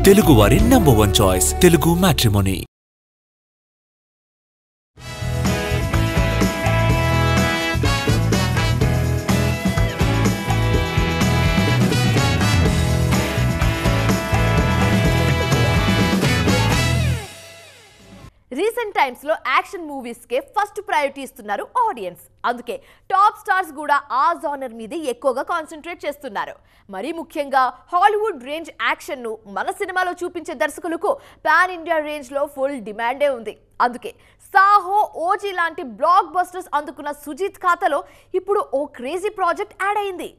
తెలుగువారి #1 choice Telugu matrimony. Recent times లో action movies కే first priority ఇస్తున్నారు ఆడియన్స్. అందుకే టాప్ స్టార్స్ కూడా ఆ జానర్ మీద ఎక్కువగా కాన్సంట్రేట్ చేస్తున్నారు. మరి ముఖ్యంగా హాలీవుడ్ రేంజ్ యాక్షన్ ను మన సినిమాలో చూపించే దర్శకులకు పాన్ ఇండియా రేంజ్ లో ఫుల్ డిమాండే ఉంది. అందుకే సాహో, ఓజీ లాంటి బ్లాక్ బస్టర్స్ అందుకున్న సుజిత్ ఖాతాలో ఇప్పుడు ఓ క్రేజీ ప్రాజెక్ట్ యాడ్ అయింది.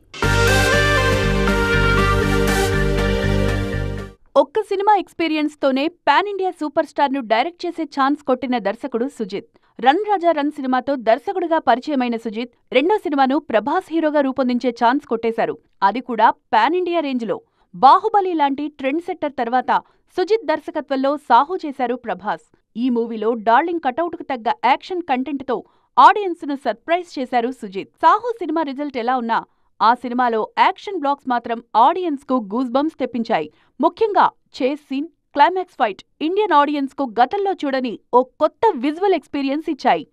ఒక్క సినిమా ఎక్స్పీరియన్స్ తోనే పాన్ ఇండియా సూపర్ స్టార్ ను డైరెక్ట్ చేసే ఛాన్స్ కొట్టిన దర్శకుడు సుజిత్. రన్ రాజా రన్ సినిమాతో దర్శకుడిగా పరిచయమైన సుజిత్ రెండో సినిమాను ప్రభాస్ హీరోగా రూపొందించే ఛాన్స్ కొట్టేశారు. అది కూడా పాన్ ఇండియా రేంజ్ లో. బాహుబలి లాంటి ట్రెండ్ సెట్టర్ తర్వాత సుజిత్ దర్శకత్వంలో సాహో చేశారు ప్రభాస్. ఈ మూవీలో డార్లింగ్ కటౌట్ కు తగ్గ యాక్షన్ కంటెంట్ తో ఆడియన్స్ ను సర్ప్రైజ్ చేశారు సుజిత్. సాహో సినిమా రిజల్ట్ ఎలా ఉన్నా ఆ సినిమాలో యాక్షన్ బ్లాక్స్ మాత్రం ఆడియన్స్ కు గూస్ బంప్స్ తెప్పించాయి. ముఖ్యంగా chase scene, climax fight Indian audience కు గతంలో చూడని ఓ కొత్త విజువల్ ఎక్స్పీరియన్స్ ఇచ్చాయి.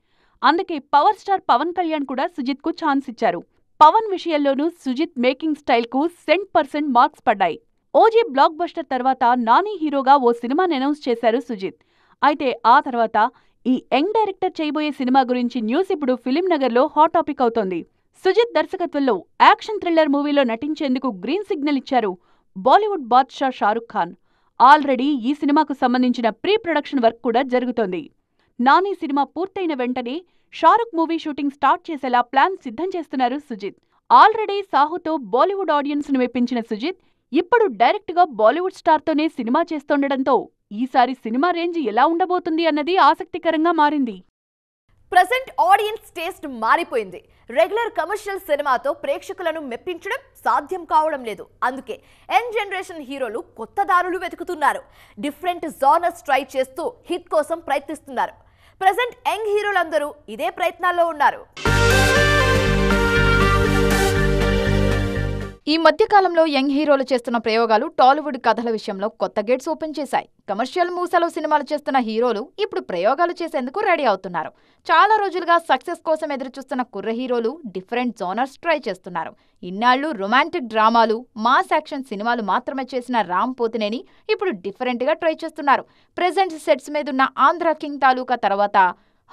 అందుకే పవర్ స్టార్ పవన్ కళ్యాణ్ కూడా సుజిత్ కు ఛాన్స్ ఇచ్చారు. పవన్ విషయంలోనూ సుజిత్ మేకింగ్ స్టైల్ కు 100% మార్క్స్ పడ్డాయి. ఓజీ బ్లాక్ బస్టర్ తర్వాత నాని హీరోగా ఓ సినిమాని అనౌన్స్ చేశారు సుజిత్. అయితే ఆ తర్వాత ఈ యంగ్ డైరెక్టర్ చేయబోయే సినిమా గురించి న్యూస్ ఇప్పుడు ఫిలిం నగర్ లో హాట్ టాపిక్ అవుతోంది. సుజిత్ దర్శకత్వంలో యాక్షన్ థ్రిల్లర్ మూవీలో నటించేందుకు గ్రీన్ సిగ్నల్ ఇచ్చారు బాలీవుడ్ బాద్షా షారుఖ్ ఖాన్. ఆల్రెడీ ఈ సినిమాకు సంబంధించిన ప్రీ ప్రొడక్షన్ వర్క్ కూడా జరుగుతోంది. నాని సినిమా పూర్తయిన వెంటనే షారుఖ్ మూవీ షూటింగ్ స్టార్ట్ చేసేలా ప్లాన్ సిద్ధం చేస్తున్నారు సుజిత్. ఆల్రెడీ సాహోతో బాలీవుడ్ ఆడియన్స్ ను మెప్పించిన సుజిత్ ఇప్పుడు డైరెక్ట్ గా బాలీవుడ్ స్టార్ తోనే సినిమా చేస్తుండటంతో ఈసారి సినిమా రేంజ్ ఎలా ఉండబోతుంది అన్నది ఆసక్తికరంగా మారింది. ప్రెజెంట్ ఆడియన్స్ టేస్ట్ మారిపోయింది. రెగ్యులర్ కమర్షియల్ సినిమాతో ప్రేక్షకులను మెప్పించడం సాధ్యం కావడం లేదు. అందుకే యంగ్ జనరేషన్ హీరోలు కొత్త దారులు వెతుకుతున్నారు. డిఫరెంట్ జానర్స్ ట్రై చేస్తూ హిట్ కోసం ప్రయత్నిస్తున్నారు. ప్రెజెంట్ యంగ్ హీరోలందరూ ఇదే ప్రయత్నాల్లో ఉన్నారు. ఈ మధ్యకాలంలో యంగ్ హీరోలు చేస్తున్న ప్రయోగాలు టాలీవుడ్ కథల విషయంలో కొత్త గేట్స్ ఓపెన్ చేశాయి. కమర్షియల్ మూసలో సినిమాలు చేస్తున్న హీరోలు ఇప్పుడు ప్రయోగాలు చేసేందుకు రెడీ అవుతున్నారు. చాలా రోజులుగా సక్సెస్ కోసం ఎదురుచూస్తున్న కుర్ర హీరోలు డిఫరెంట్ జోనర్స్ ట్రై చేస్తున్నారు. ఇన్నాళ్లు రొమాంటిక్ డ్రామాలు, మాస్ యాక్షన్ సినిమాలు మాత్రమే చేసిన రామ్ పోతినేని ఇప్పుడు డిఫరెంట్ గా ట్రై చేస్తున్నారు. ప్రెజెంట్ సెట్స్ మీదున్న ఆంధ్ర కింగ్ తాలూకా తర్వాత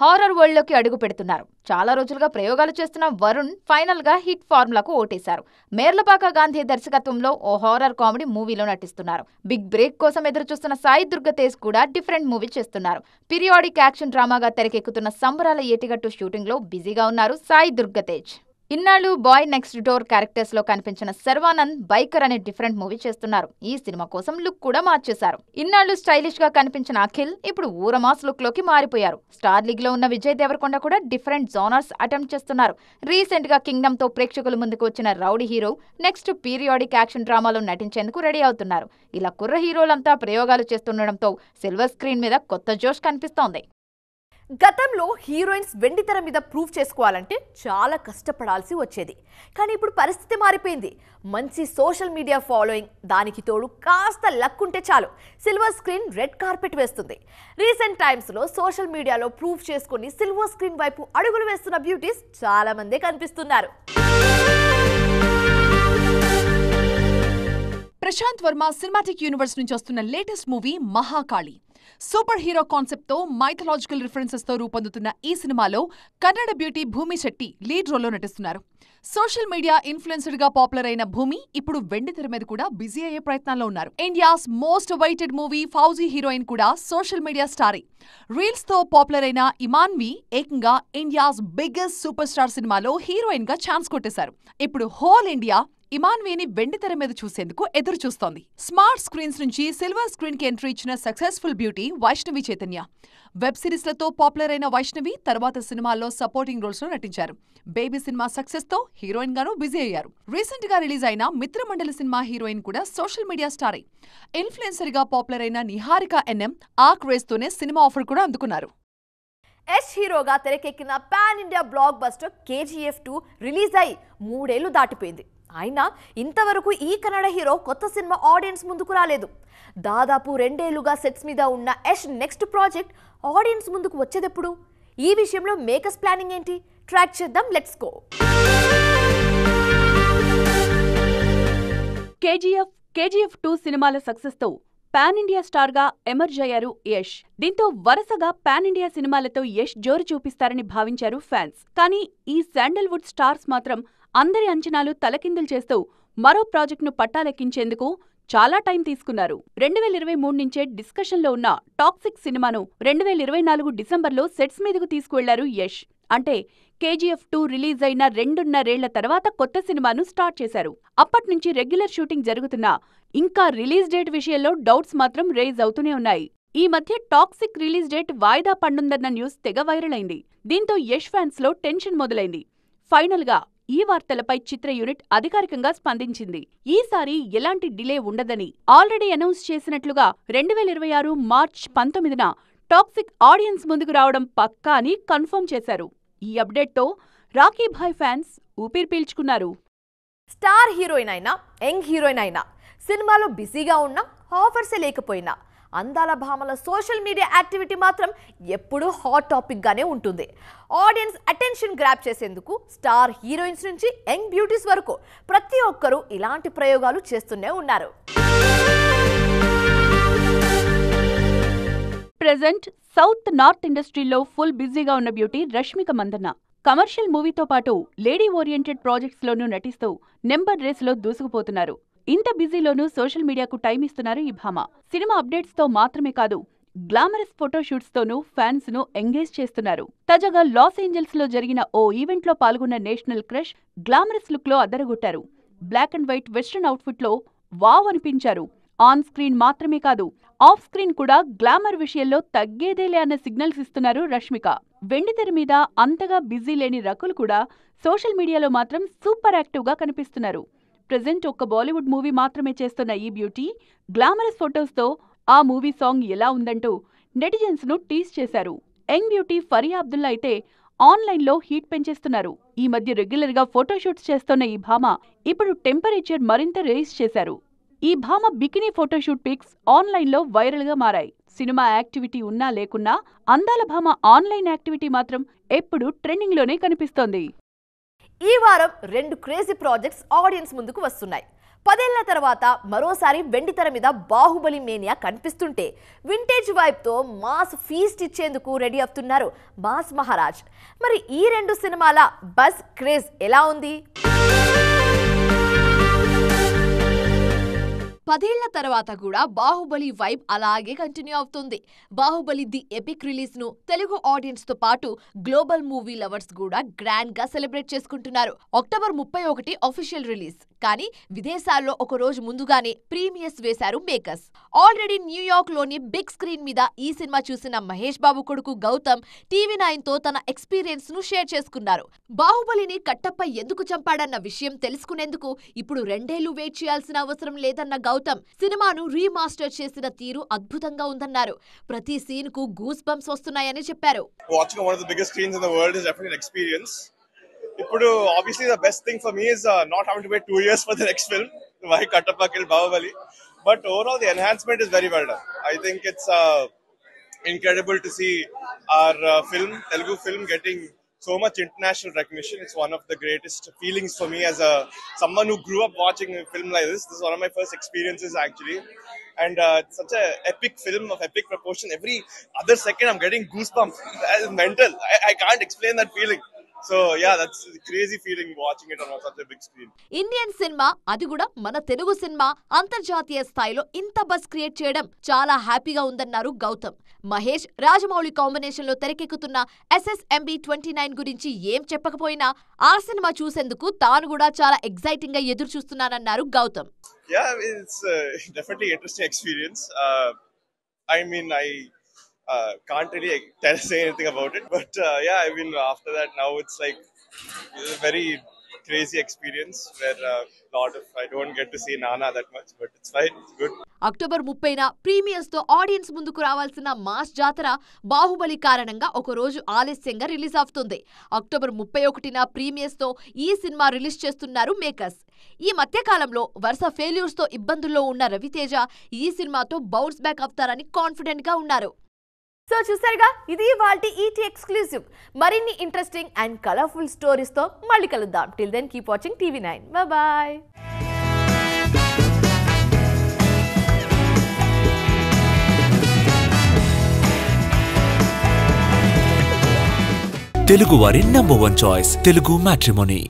హారర్ వరల్డ్ లోకి అడుగు పెడుతున్నారు. చాలా రోజులుగా ప్రయోగాలు చేస్తున్న వరుణ్ ఫైనల్ గా హిట్ ఫార్ములాకు ఓటేశారు. మేర్లపాక గాంధీ దర్శకత్వంలో ఓ హారర్ కామెడీ మూవీలో నటిస్తున్నారు. బిగ్ బ్రేక్ కోసం ఎదురుచూస్తున్న సాయి దుర్గ తేజ్ కూడా డిఫరెంట్ మూవీ చేస్తున్నారు. పీరియాడిక్ యాక్షన్ డ్రామాగా తెరకెక్కుతున్న సంబరాల ఏటిగట్టు షూటింగ్ లో బిజీగా ఉన్నారు సాయి దుర్గ తేజ్. ఇన్నాళ్లు బాయ్ నెక్స్ట్ డోర్ క్యారెక్టర్స్ లో కనిపించిన శర్వానంద్ బైకర్ అనే డిఫరెంట్ మూవీ చేస్తున్నారు. ఈ సినిమా కోసం లుక్ కూడా మార్చేశారు. ఇన్నాళ్లు స్టైలిష్ గా కనిపించిన అఖిల్ ఇప్పుడు ఊరమాస్ లుక్ లోకి మారిపోయారు. స్టార్ లీగ్ లో ఉన్న విజయ్ దేవరకొండ కూడా డిఫరెంట్ జోనర్స్ అటెంప్ట్ చేస్తున్నారు. రీసెంట్ గా కింగ్డమ్ తో ప్రేక్షకుల ముందుకు వచ్చిన rowdy hero next periodic action డ్రామాలో నటించేందుకు రెడీ అవుతున్నారు. ఇలా కుర్ర హీరోలంతా ప్రయోగాలు చేస్తుండటంతో సిల్వర్ స్క్రీన్ మీద కొత్త జోష్ కనిపిస్తోంది. గతంలో హీరోయిన్స్ వెండితెర మీద ప్రూవ్ చేసుకోవాలంటే చాలా కష్టపడాల్సి వచ్చేది. కానీ ఇప్పుడు పరిస్థితి మారిపోయింది. మంచి సోషల్ మీడియా ఫాలోయింగ్, దానికి తోడు కాస్త లక్ ఉంటే చాలు సిల్వర్ స్క్రీన్ రెడ్ కార్పెట్ వేస్తుంది. రీసెంట్ టైమ్స్లో సోషల్ మీడియాలో ప్రూవ్ చేసుకుని సిల్వర్ స్క్రీన్ వైపు అడుగులు వేస్తున్న బ్యూటీస్ చాలా మందే కనిపిస్తున్నారు. ప్రశాంత్ వర్మ సినిమాటిక్ యూనివర్స్ నుంచి వస్తున్న latest movie Mahakali. Super hero concept తో మైథలాజికల్ రిఫరెన్సెస్ తో రూపొందుతున్న ఈ సినిమాలో కన్నడ బ్యూటీ భూమి శెట్టి లీడ్ రోల్లో నటిస్తున్నారు. సోషల్ మీడియా ఇన్ఫ్లుయెన్సర్ గా పాపులర్ అయిన భూమి ఇప్పుడు వెండితెర మీద కూడా బిజీ అయ్యే ప్రయత్నాల్లో ఉన్నారు. India's most awaited movie fauji heroine కూడా సోషల్ మీడియా స్టారే. రీల్స్ తో పాపులర్ అయిన ఇమాన్వి ఏకంగా ఇండియాస్ బిగ్గెస్ట్ సూపర్ స్టార్ సినిమాలో హీరోయిన్ గా ఛాన్స్ కొట్టేశారు. ఇప్పుడు హోల్ ఇండియా ఇమాన్విని వెండితెర మీద చూసేందుకు ఎదురు చూస్తోంది. స్మార్ట్ స్క్రీన్స్ నుంచి సిల్వర్ స్క్రీన్ కి ఎంట్రీ ఇచ్చిన successful beauty Vaishnavi Chaitanya. Web సిరీస్లతో పాపులర్ అయిన వైష్ణవి తర్వాత సినిమాల్లో సపోర్టింగ్ రోల్స్ లో నటించారు. బేబీ సినిమా సక్సెస్ తో హీరోయిన్ గాను బిజీ అయ్యారు. రీసెంట్ గా రిలీజ్ అయిన మిత్రమండలి సినిమా హీరోయిన్ కూడా సోషల్ మీడియా స్టారే. ఇన్ఫ్లుయెన్సర్ గా పాపులర్ అయిన నిహారిక ఎన్ఎం ఆ క్రేజ్ తోనే సినిమా ఆఫర్ కూడా అందుకున్నారు. యష్ హీరోగా తెరకెక్కిన pan India blockbuster KGF 2 release అయి 3 ఏళ్లు దాటిపోయింది. అయినా ఇంతవరకు ఈ కన్నడ హీరో కొత్త సినిమా ఆడియన్స్ ముందుకు రాలేదు. దాదాపు 2 ఏళ్లుగా సెట్స్ మీద ఉన్న యష్ నెక్స్ట్ ప్రాజెక్ట్ ఆడియన్స్ ముందుకు వచ్చేదెప్పుడు? ఈ విషయంలో మేకర్స్ ప్లానింగ్ ఏంటి? ట్రాక్ చేద్దాం, లెట్స్ గో. కేజీఎఫ్ 2 సినిమాల సక్సెస్ తో పాన్ ఇండియా స్టార్ గా ఎమర్జ్ అయ్యారు యష్. దీంతో వరుసగా పాన్ ఇండియా సినిమాలతో యష్ జోరు చూపిస్తారని భావించారు ఫ్యాన్స్. కానీ ఈ శాండల్వుడ్ స్టార్స్ మాత్రం అందరి అంచనాలు తలకిందులు చేస్తూ మరో ప్రాజెక్టును పట్టాలెక్కించేందుకు చాలా టైం తీసుకున్నారు. 2023 నుంచే డిస్కషన్లో ఉన్న టాక్సిక్ సినిమాను 2024 డిసెంబర్లో సెట్స్ మీదకు తీసుకువెళ్లారు యష్. అంటే కేజీఎఫ్ 2 రిలీజ్ అయిన 2.5 తర్వాత కొత్త సినిమాను స్టార్ట్ చేశారు. అప్పట్నుంచి రెగ్యులర్ షూటింగ్ జరుగుతున్నా ఇంకా రిలీజ్ డేట్ విషయంలో డౌట్స్ మాత్రం రేజ్ అవుతూనే ఉన్నాయి. ఈ మధ్య టాక్సిక్ రిలీజ్ డేట్ వాయిదా పడుందన్న న్యూస్ తెగ వైరల్ అయింది. దీంతో యష్ ఫ్యాన్స్ లో టెన్షన్ మొదలైంది. ఫైనల్ గా ఈ వార్తలపై చిత్ర యూనిట్ అధికారికంగా స్పందించింది. ఈసారి ఎలాంటి డిలే ఉండదని ఆల్రెడీ అనౌన్స్ చేసినట్లుగా 2026 మార్చ్ 19న టాక్సిక్ ఆడియన్స్ ముందుకు రావడం పక్కా అని కన్ఫర్మ్ చేశారు. ఈ అప్డేట్తో రాకీ భాయ్ ఫ్యాన్స్ ఊపిరి పీల్చుకున్నారు. స్టార్ హీరోయిన్ అయినా యంగ్ హీరోయిన్ అయినా సినిమాలో బిజీగా ఉన్నా ఆఫర్సే లేకపోయినా అందాల భామల సోషల్ మీడియా యాక్టివిటీ మాత్రం ఎప్పుడూ హాట్ టాపిక్ గానే ఉంటుంది. ఆడియన్స్ అటెన్షన్ గ్రాప్ చేసేందుకు స్టార్ హీరోయిన్స్ నుంచి యంగ్ బ్యూటీస్ వరకు ప్రతి ఒక్కరూ ఇలాంటి ప్రయోగాలు చేస్తూనే ఉన్నారు. ప్రెజెంట్ సౌత్ నార్త్ ఇండస్ట్రీలో ఫుల్ బిజీగా ఉన్న బ్యూటీ రష్మిక మందన్న. కమర్షియల్ మూవీతో పాటు లేడీ ఓరియంటెడ్ ప్రాజెక్ట్స్లోనూ నటిస్తూ నెంబర్ రేసులో దూసుకుపోతున్నారు. ఇంత బిజీలోనూ సోషల్ మీడియాకు టైం ఇస్తున్నారు ఈ భామ. సినిమా అప్డేట్స్తో మాత్రమే కాదు, గ్లామరస్ ఫోటోషూట్స్తోనూ ఫ్యాన్స్ ను ఎంగేజ్ చేస్తున్నారు. తాజాగా లాస్ ఏంజల్స్ లో జరిగిన ఓ ఈవెంట్లో పాల్గొన్న నేషనల్ క్రష్ గ్లామరస్ లుక్ లో అదరగొట్టారు. Black and white western outfit లో వావ్ అనిపించారు. ఆన్ స్క్రీన్ మాత్రమే కాదు, ఆఫ్ స్క్రీన్ కూడా గ్లామర్ విషయంలో తగ్గేదేలే అన్న సిగ్నల్స్ ఇస్తున్నారు రష్మిక. వెండితెర మీద అంతగా బిజీ లేని రకుల్ కూడా సోషల్ మీడియాలో మాత్రం సూపర్ యాక్టివ్ గా కనిపిస్తున్నారు. ప్రెజెంట్ ఒక్క బాలీవుడ్ మూవీ మాత్రమే చేస్తున్న ఈ బ్యూటీ గ్లామరస్ ఫొటోస్తో ఆ మూవీ సాంగ్ ఎలా ఉందంటూ నెటిజన్స్ ను టీజ్ చేశారు. యంగ్ బ్యూటీ ఫరియా అబ్దుల్లా అయితే ఆన్లైన్లో హీట్ పెంచేస్తున్నారు. ఈ మధ్య రెగ్యులర్ గా ఫోటోషూట్స్ చేస్తున్న ఈ భామ ఇప్పుడు టెంపరేచర్ మరింత రేస్ చేశారు. ఈ భామ బికినీ ఫోటోషూట్ పిక్స్ ఆన్లైన్లో వైరల్ గా మారాయి. సినిమా యాక్టివిటీ ఉన్నా లేకున్నా అందాల భామ ఆన్లైన్ యాక్టివిటీ మాత్రం ఎప్పుడు ట్రెండింగ్ లోనే కనిపిస్తోంది. ఈ వారం 2 క్రేజీ ప్రాజెక్ట్స్ ఆడియన్స్ ముందుకు వస్తున్నాయి. 10 ఏళ్ల తర్వాత మరోసారి వెండితెర మీద బాహుబలి మేనియా కనిపిస్తుంటే వింటేజ్ వైబ్తో మాస్ ఫీస్ట్ ఇచ్చేందుకు రెడీ అవుతున్నారు మాస్ మహారాజ్. మరి ఈ 2 సినిమాల బజ్ క్రేజ్ ఎలా ఉంది? 10 ఏళ్ల తర్వాత కూడా బాహుబలి వైబ్ అలాగే కంటిన్యూ అవుతుంది. బాహుబలి ది ఎపిక్ రిలీజ్ ను తెలుగు ఆడియన్స్ తో పాటు గ్లోబల్ మూవీ లవర్స్ కూడా గ్రాండ్ గా సెలబ్రేట్ చేసుకుంటున్నారు. అక్టోబర్ 31 ఆఫీషియల్ రిలీజ్, కానీ విదేశాల్లో ఒక రోజు ముందుగానే ప్రీమియర్స్ వేశారు మేకర్స్. ఆల్రెడీ న్యూయార్క్ లోని బిగ్ స్క్రీన్ మీద ఈ సినిమా చూసిన మహేష్ బాబు కొడుకు గౌతమ్ TV9 తో తన ఎక్స్పీరియన్స్ ను షేర్ చేసుకున్నారు. బాహుబలిని కట్టప్ప ఎందుకు చంపాడన్న విషయం తెలుసుకునేందుకు ఇప్పుడు 2 ఏళ్లు వెయిట్ చేయాల్సిన అవసరం లేదన్న గౌతమ్ సినిమాను రీమాస్టర్ చేసిన తీరు అద్భుతంగా ఉందన్నారు. ప్రతి సీన్ కు గూస్ బంప్స్ వస్తున్నాయని చెప్పారు. Watching one of the biggest screens in the world is definitely an experience. Ippudu obviously the best thing for me is not having to wait 2 years for the next film, why Kattappa killed Bahubali. But overall the enhancement is very well done. I think it's incredible to see our Telugu film getting so much international recognition. It's one of the greatest feelings for me as someone who grew up watching a film like this. This is one of my first experiences actually. And it's such a epic film of epic proportion. Every other second I'm getting goosebumps. That is mental. I can't explain that feeling. So yeah, that's a crazy feeling watching it on such a big screen. Indian cinema, అది కూడా మన Telugu cinema అంతర్జాతీయ స్థాయిలో ఇంత buzz create చేయడం చాలా హ్యాపీగా ఉందన్నారు గౌతమ్. మహేష్ రాజమౌళి కాంబినేషన్ లో తెరకెక్కుతున్న SSMB 29 గురించి ఏం చెప్పకపోయినా ఆ సినిమా చూసేందుకు తాను కూడా చాలా ఎక్సైటింగ్ గా ఎదురు చూస్తున్నానన్నారు Gautam. Yeah, it's definitely an interesting experience. I mean, I can't really say anything about it, but yeah, I mean, after that now it's like very crazy experience where lot of I don't get to see Nana that much, but it's fine. It's good. October 30న premieres తో audience ముందుకు రావాల్సిన mass జాతర బాహుబలి కారణంగా ఒక రోజు ఆలస్యంగా release అవుతుంది. అక్టోబర్ 31న ప్రీమియర్స్ తో ఈ సినిమా రిలీజ్ చేస్తున్నారు మేకర్స్. ఈ మధ్య కాలంలో వరుస ఫెయిల్యూర్స్ తో ఇబ్బందుల్లో ఉన్న రవితేజ ఈ సినిమాతో బౌన్స్ బ్యాక్ అవుతారని కాన్ఫిడెంట్ గా ఉన్నారు. సో చూసారుగా, ఇది ఇవాల్టి ఈటీ ఎక్స్క్లూజివ్. మరిన్ని ఇంట్రెస్టింగ్ అండ్ కలర్ఫుల్ స్టోరీస్ తో మళ్ళీ కలుద్దాం. Till then keep watching TV9. Bye. Telugu వారి నంబర్ 1 చాయిస్ తెలుగు మ్యాట్రిమోనీ.